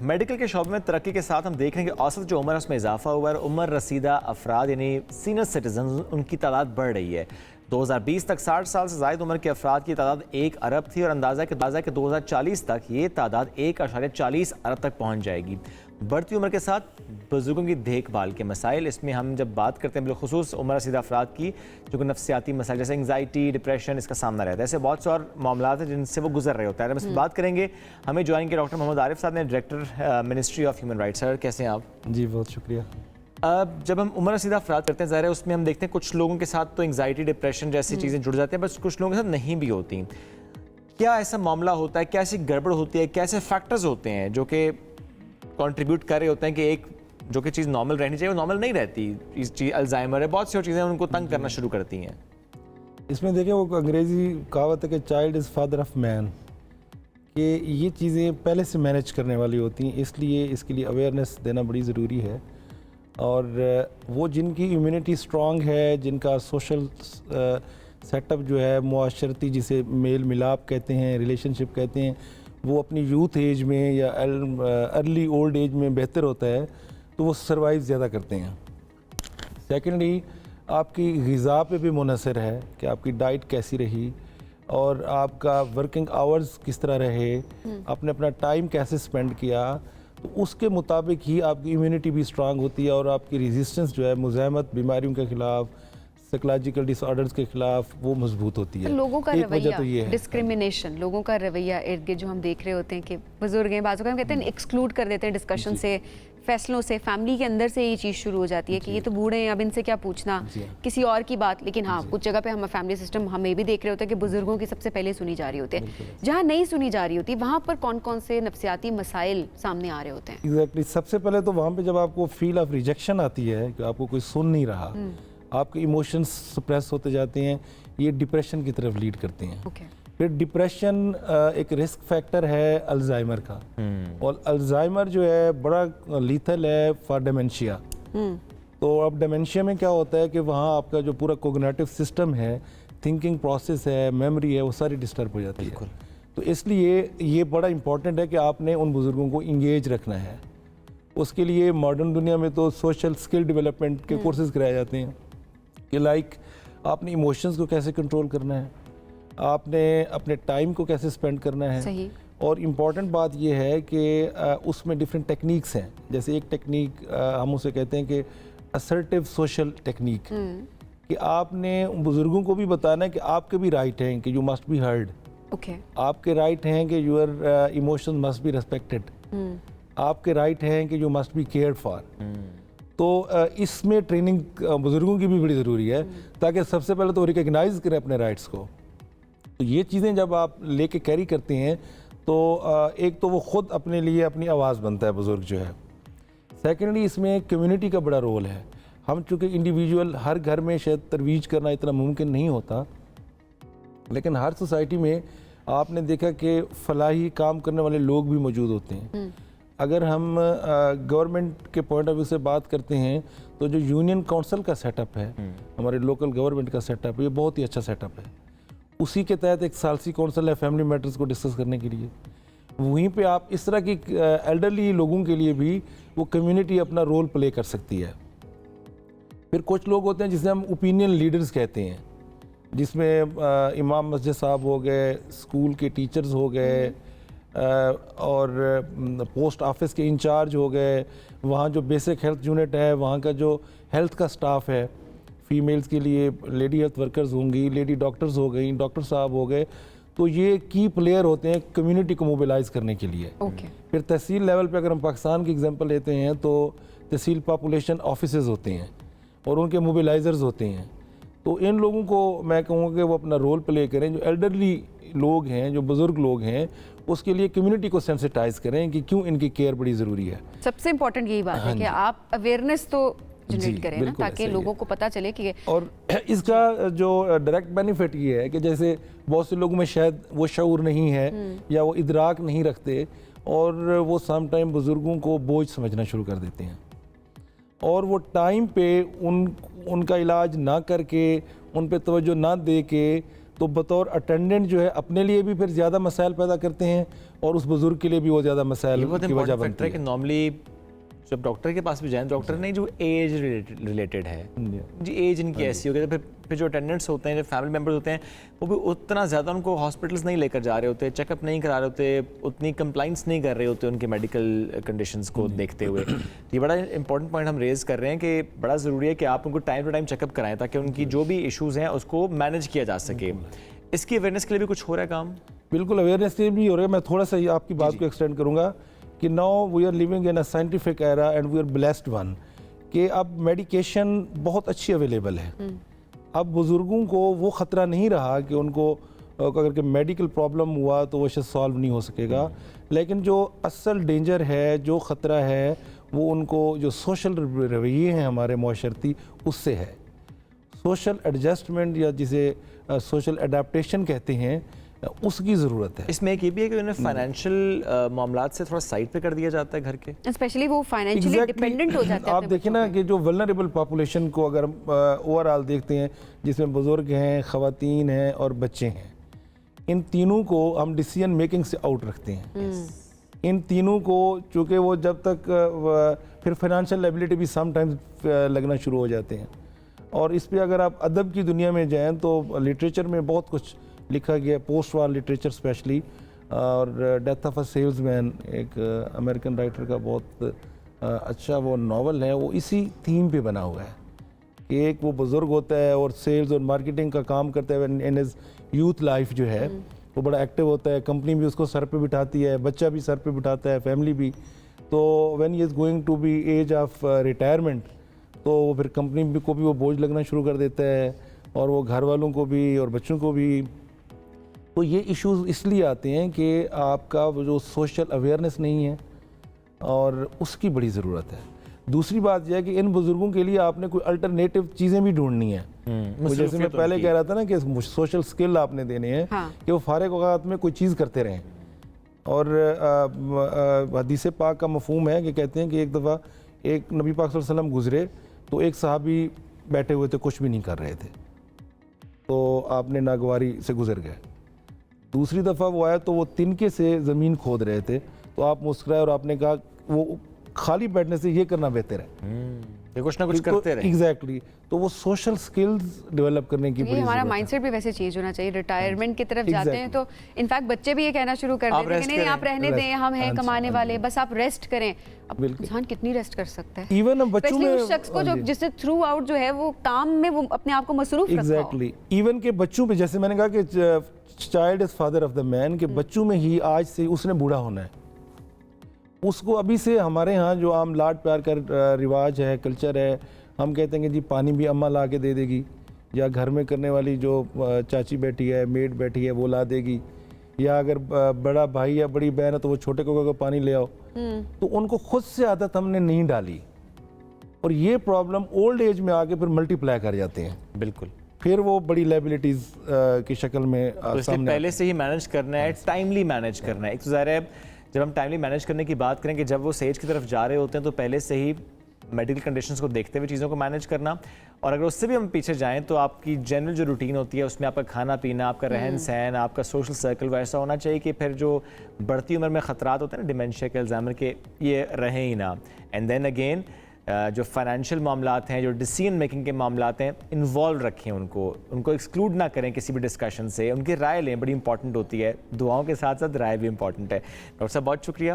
Medical کے شعبے میں ترقی کے ساتھ ہم دیکھ رہے ہیں کہ اوسط جو عمر ہے اس میں اضافہ ہوا ہے اور عمر رسیدہ افراد یعنی سینئر سٹیزنز ان کی تعداد بڑھ رہی ہے۔ 2020 تک 60 سال سے زائد عمر کے افراد کی تعداد 1 ارب تھی اور اندازہ ہے کہ 2040 تک یہ تعداد 1.40 ارب تک پہنچ جائے گی۔ بڑھتی عمر کے ساتھ بزرگوں کی دیکھ بھال کے مسائل، اس میں ہم جب بات کرتے ہیں بالخصوص عمر رسیدہ افراد کی جو کہ نفسیاتی مسائل جیسے انگزائٹی، ڈپریشن اس کا سامنا رہتا ہے، ایسے بہت سے اور معاملات ہیں جن سے وہ گزر رہے ہوتے ہیں۔ ہم اس میں بات کریں گے، ہمیں جوائن کے ڈاکٹر محمد عارف صاحب نے، director ministry of human rights. Sir کیسے ہیں آپ؟ جی بہت شکریہ۔ جب ہم عمر رسیدہ افراد کرتے ہیں ظاہر ہے اس میں ہم دیکھتے ہیں کچھ لوگوں کے ساتھ تو انگزائٹی، ڈپریشن جیسی چیزیں جڑ جاتی ہیں، بس کچھ لوگوں کے ساتھ نہیں بھی ہوتی۔ کیا ایسا معاملہ ہوتا ہے، کیا ایسی گڑبڑ ہوتی ہے، کیا ایسے فیکٹرز ہوتے ہیں جو کہ کنٹریبیوٹ کر رہے ہوتے ہیں کہ ایک جو کہ چیز نارمل رہنی چاہیے وہ نارمل نہیں رہتی؟ اس چیز الزائمر ہے، بہت سی اور چیزیں ان کو تنگ کرنا شروع کرتی ہیں۔ اس میں دیکھیں وہ انگریزی کہاوت ہے کہ چائلڈ از فادر آف مین، کہ یہ چیزیں پہلے سے مینیج کرنے والی ہوتی ہیں، اس لیے اس کے لیے اویئرنیس دینا بڑی ضروری ہے۔ اور وہ جن کی امیونٹی اسٹرانگ ہے، جن کا سوشل سیٹ اپ جو ہے معاشرتی جسے میل ملاپ کہتے ہیں، ریلیشن شپ کہتے ہیں، وہ اپنی یوتھ ایج میں یا ارلی اولڈ ایج میں بہتر ہوتا ہے تو وہ سروائیو زیادہ کرتے ہیں۔ سیکنڈلی آپ کی غذا پہ بھی منحصر ہے کہ آپ کی ڈائٹ کیسی رہی اور آپ کا ورکنگ آورز کس طرح رہے، آپ نے اپنا ٹائم کیسے سپینڈ کیا، تو اس کے مطابق ہی آپ کی امیونٹی بھی اسٹرانگ ہوتی ہے اور آپ کی ریزسٹنس جو ہے مزاحمت بیماریوں کے خلاف، سائیکولوجیکل ڈس آرڈرز کے خلاف وہ مضبوط ہوتی ہے۔ لوگوں کا ایک وجہ تو یہ رویہ، ہے ڈسکریمنیشن، لوگوں کا رویہ ارد گرد جو ہم دیکھ رہے ہوتے ہیں کہ بزرگ ہیں، بعض اوقات ہم کہتے ہیں ایکسکلوڈ کر دیتے ہیں ڈسکشن سے، فیصلوں سے، فیملی کے اندر سے یہ چیز شروع ہو جاتی ہے کہ یہ تو بوڑھے ہیں، اب ان سے کیا پوچھنا، کسی اور کی بات۔ لیکن ہاں کچھ جگہ پہ ہم فیملی سسٹم ہمیں بھی دیکھ رہے ہوتے ہیں کہ بزرگوں کی سب سے پہلے سنی جا رہی ہوتی ہے۔ جہاں نہیں سنی جا رہی ہوتی وہاں پر کون کون سے نفسیاتی مسائل سامنے آ رہے ہوتے ہیں؟ ایگزیکٹلی، سب سے پہلے تو وہاں پہ جب آپ کو فیل آف ریجیکشن آتی ہے کہ آپ کو کوئی سن نہیں رہا، آپ کے ایموشنز سپریس ہوتے جاتے ہیں، یہ ڈپریشن کی طرف لیڈ کرتے ہیں۔ پھر ڈپریشن ایک رسک فیکٹر ہے الزائمر کا، اور الزائمر جو ہے بڑا لیتھل ہے فار ڈیمنشیا۔ تو اب ڈیمنشیا میں کیا ہوتا ہے کہ وہاں آپ کا جو پورا کوگنیٹو سسٹم ہے، تھنکنگ پروسیس ہے، میموری ہے، وہ ساری ڈسٹرب ہو جاتی ہے۔ تو اس لیے یہ بڑا امپورٹنٹ ہے کہ آپ نے ان بزرگوں کو انگیج رکھنا ہے۔ اس کے لیے ماڈرن دنیا میں تو سوشل سکل ڈیولپمنٹ کے کورسز کرائے جاتے ہیں کہ لائک آپ نے ایموشنز کو کیسے کنٹرول کرنا ہے، آپ نے اپنے ٹائم کو کیسے سپینڈ کرنا ہے۔ صحیح۔ اور امپورٹنٹ بات یہ ہے کہ اس میں ڈفرینٹ ٹیکنیکس ہیں، جیسے ایک ٹیکنیک ہم اسے کہتے ہیں کہ اسرٹیو سوشل ٹیکنیک، کہ آپ نے بزرگوں کو بھی بتانا ہے کہ آپ کے بھی رائٹ ہیں کہ یو مسٹ بی ہرڈ، آپ کے رائٹ ہیں کہ your emotion must be respected, آپ کے رائٹ ہیں کہ you must be cared for. تو اس میں ٹریننگ بزرگوں کی بھی بڑی ضروری ہے تاکہ سب سے پہلے تو ریکگنائز کریں اپنے رائٹس کو۔ تو یہ چیزیں جب آپ لے کے کیری کرتے ہیں تو ایک تو وہ خود اپنے لیے اپنی آواز بنتا ہے بزرگ جو ہے۔ سیکنڈلی اس میں کمیونٹی کا بڑا رول ہے۔ ہم چونکہ انڈیویجول ہر گھر میں شاید ترویج کرنا اتنا ممکن نہیں ہوتا، لیکن ہر سوسائٹی میں آپ نے دیکھا کہ فلاحی کام کرنے والے لوگ بھی موجود ہوتے ہیں۔ اگر ہم گورنمنٹ کے پوائنٹ آف ویو سے بات کرتے ہیں تو جو یونین کونسل کا سیٹ اپ ہے، ہمارے لوکل گورنمنٹ کا سیٹ اپ، یہ بہت ہی اچھا سیٹ اپ ہے۔ اسی کے تحت ایک ثالثی کونسل ہے فیملی میٹرز کو ڈسکس کرنے کے لیے۔ وہیں پہ آپ اس طرح کی ایلڈرلی لوگوں کے لیے بھی وہ کمیونٹی اپنا رول پلے کر سکتی ہے۔ پھر کچھ لوگ ہوتے ہیں جسے ہم اوپینین لیڈرز کہتے ہیں، جس میں امام مسجد صاحب ہو گئے، اسکول کے ٹیچرز ہو گئے، اور پوسٹ آفس کے انچارج ہو گئے، وہاں جو بیسک ہیلتھ یونٹ ہے وہاں کا جو ہیلتھ کا سٹاف ہے، فیمیلز کے لیے لیڈی ہیلتھ ورکرز ہوں گی، لیڈی ڈاکٹرز ہو گئیں، ڈاکٹر صاحب ہو گئے، تو یہ کی پلیئر ہوتے ہیں کمیونٹی کو موبیلائز کرنے کے لیے۔ پھر تحصیل لیول پہ اگر ہم پاکستان کی ایگزامپل لیتے ہیں تو تحصیل پاپولیشن آفیسز ہوتے ہیں اور ان کے موبیلائزرز ہوتے ہیں۔ تو ان لوگوں کو میں کہوں گا کہ وہ اپنا رول پلے کریں، جو ایلڈرلی لوگ ہیں، جو بزرگ لوگ ہیں، اس کے لیے کمیونٹی کو سینسٹائز کریں کہ کیوں ان کی کیئر بڑی ضروری ہے۔ سب سے امپورٹنٹ یہی بات ہے کہ آپ اویئرنیس تو جنریٹ کریں نا، تاکہ لوگوں کو پتہ چلے کہ، اور اس کا جو ڈائریکٹ بینیفٹ یہ ہے کہ جیسے بہت سے لوگوں میں شاید وہ شعور نہیں ہے یا وہ ادراک نہیں رکھتے، اور وہ سم ٹائم بزرگوں کو بوجھ سمجھنا شروع کر دیتے ہیں، اور وہ ٹائم پہ ان کا علاج نہ کر کے، ان پہ توجہ نہ دے کے، تو بطور اٹینڈنٹ جو ہے اپنے لیے بھی پھر زیادہ مسائل پیدا کرتے ہیں، اور اس بزرگ کے لیے بھی وہ زیادہ مسائل بہت کی وجہ امپورٹنٹ بنتی فیکٹر ہے کہ نارملی جب ڈاکٹر کے پاس بھی جائیں ڈاکٹر نہیں جو ایج ریلیٹڈ ہے جی ایج ان کی ایسی ہو گئی تو پھر جو اٹینڈنٹس ہوتے ہیں جو فیملی ممبرز ہوتے ہیں وہ بھی اتنا زیادہ ان کو ہاسپٹلس نہیں لے کر جا رہے ہوتے, چیک اپ نہیں کرا رہے ہوتے, اتنی کمپلائنس نہیں کر رہے ہوتے ان کے میڈیکل کنڈیشنس کو دیکھتے ہوئے. یہ بڑا امپورٹنٹ پوائنٹ ہم ریز کر رہے ہیں کہ بڑا ضروری ہے کہ آپ ان کو time to time check up کرائیں تاکہ ان کی جو بھی ایشوز ہیں اس کو مینیج کیا جا سکے. اس کی اویئرنیس کے لیے بھی کچھ ہو رہا ہے کام؟ بالکل اویئرنیس کے لیے بھی ہو رہا ہے. میں تھوڑا سا آپ کی بات کو ایکسٹینڈ کروں گا کہ now we are living in a scientific era and we are blessed one کہ اب میڈیکیشن بہت اچھی اویلیبل ہے. اب بزرگوں کو وہ خطرہ نہیں رہا کہ ان کو اگر کہ میڈیکل پرابلم ہوا تو وہ شاید سالو نہیں ہو سکے گا, لیکن جو اصل ڈینجر ہے, جو خطرہ ہے, وہ ان کو جو سوشل رویے ہیں ہمارے معاشرتی اس سے ہے. سوشل ایڈجسٹمنٹ یا جسے سوشل اڈیپٹیشن کہتے ہیں اس کی ضرورت ہے. اس میں ایک یہ بھی ہے کہ انہیں فائنینشیل معاملات سے تھوڑا سائڈ پہ کر دیا جاتا ہے گھر کے, اسپیشلی وہ فائنینشلی ڈیپینڈنٹ ہو جاتے ہیں. آپ دیکھیں نا کہ جو ولنریبل پاپولیشن کو اگر اوور آل دیکھتے ہیں جس میں بزرگ ہیں, خواتین ہیں اور بچے ہیں, ان تینوں کو ہم ڈیسیژن میکنگ سے آؤٹ رکھتے ہیں. ان تینوں کو چونکہ وہ جب تک پھر فائنینشیل لائبلٹی بھی سم ٹائمز لگنا شروع ہو جاتے ہیں. اور اس پہ اگر آپ ادب کی دنیا میں جائیں تو لٹریچر میں بہت کچھ لکھا گیا ہے, پوسٹ وار لٹریچر اسپیشلی, اور death of a sales man ایک امریکن رائٹر کا بہت اچھا وہ ناول ہے, وہ اسی تھیم پہ بنا ہوا ہے کہ ایک وہ بزرگ ہوتا ہے اور سیلز اور مارکیٹنگ کا کام کرتا ہے ان ہز یوتھ لائف جو ہے وہ بڑا ایکٹیو ہوتا ہے, کمپنی بھی اس کو سر پہ بٹھاتی ہے, بچہ بھی سر پہ بٹھاتا ہے, فیملی بھی. تو when he is going to be age of retirement تو وہ پھر کمپنی کو بھی وہ بوجھ لگنا شروع کر دیتا ہے اور وہ گھر والوں کو بھی اور بچوں کو بھی. تو یہ ایشوز اس لیے آتے ہیں کہ آپ کا وہ جو سوشل اویئرنیس نہیں ہے اور اس کی بڑی ضرورت ہے. دوسری بات یہ ہے کہ ان بزرگوں کے لیے آپ نے کوئی الٹرنیٹو چیزیں بھی ڈھونڈنی ہیں. جیسے میں پہلے کہہ رہا تھا نا کہ سوشل سکل آپ نے دینے ہیں کہ وہ فارغ اوقات میں کوئی چیز کرتے رہیں. اور حدیث پاک کا مفہوم ہے کہ کہتے ہیں کہ ایک دفعہ ایک نبی پاک صلی اللہ علیہ وسلم گزرے تو ایک صحابی بیٹھے ہوئے تھے, کچھ بھی نہیں کر رہے تھے, تو آپ نے ناگواری سے گزر گئے. دوسری دفعہ وہ آیا تو وہ تنکے سے زمین کھود رہے تھے, تو آپ مسکرائے اور آپ نے کہا وہ خالی بیٹھنے سے یہ کرنا بہتر ہے, کچھ نہ کچھ کرتے رہیں. ایگزیکٹلی. تو وہ سوشل سکلز ڈیولپ کرنے کی بڑی ہمارا مائنڈ سیٹ بھی ویسے چینج ہونا چاہیے. ریٹائرمنٹ کی طرف جاتے ہیں تو انفیکٹ بچے بھی یہ کہنا شروع کر دیتے ہیں کہ نہیں آپ رہنے دیں, ہم ہیں کمانے والے, بس آپ ریسٹ کریں. اب انسان کتنی ریسٹ کر سکتا ہے, ایون بچوں میں اس شخص کو جس نے تھرو آؤٹ جو ہے وہ کام میں وہ اپنے آپ کو مصروف رکھا. ایگزیکٹلی. ایون کہ بچوں پہ جیسے میں نے کہا کہ child is father of the man, کہ بچوں میں ہی آج سے اس نے بوڑھا ہونا ہے. اس کو ابھی سے ہمارے ہاں جو عام لاڈ پیار کا رواج ہے, کلچر ہے, ہم کہتے ہیں کہ جی پانی بھی اماں لا کے دے دے گی, یا گھر میں کرنے والی جو چاچی بیٹھی ہے, میڈ بیٹھی ہے, وہ لا دے گی, یا اگر بڑا بھائی یا بڑی بہن ہے تو وہ چھوٹے کو پانی لے آؤ. تو ان کو خود سے عادت ہم نے نہیں ڈالی, اور یہ پرابلم اولڈ ایج میں آگے پھر ملٹی پلائی کر جاتے ہیں. بالکل. پھر وہ بڑی لائبلٹیز کی شکل میں سامنے پہلے سے ہی مینیج کرنا ہے, ٹائملی مینیج کرنا ہے. ایک تو ظاہر ہے جب ہم ٹائملی مینیج کرنے کی بات کریں کہ جب وہ سیج کی طرف جا رہے ہوتے ہیں تو پہلے سے ہی میڈیکل کنڈیشنز کو دیکھتے ہوئے چیزوں کو مینیج کرنا, اور اگر اس سے بھی ہم پیچھے جائیں تو آپ کی جنرل جو روٹین ہوتی ہے اس میں آپ کا کھانا پینا, آپ کا رہن سہن, آپ کا سوشل سرکل ویسا ہونا چاہیے کہ پھر جو بڑھتی عمر میں خطرات ہوتے ہیں نا ڈیمینشیا کے, الزائمر کے, یہ رہیں ہی نہ. اینڈ دین اگین جو فائنینشیل معاملات ہیں, جو ڈیسیژن میکنگ کے معاملات ہیں, انوالو رکھیں ان کو ایکسکلوڈ نہ کریں کسی بھی ڈسکشن سے, ان کی رائے لیں, بڑی امپورٹنٹ ہوتی ہے. دعاؤں کے ساتھ ساتھ رائے بھی امپورٹنٹ ہے. ڈاکٹر صاحب بہت شکریہ.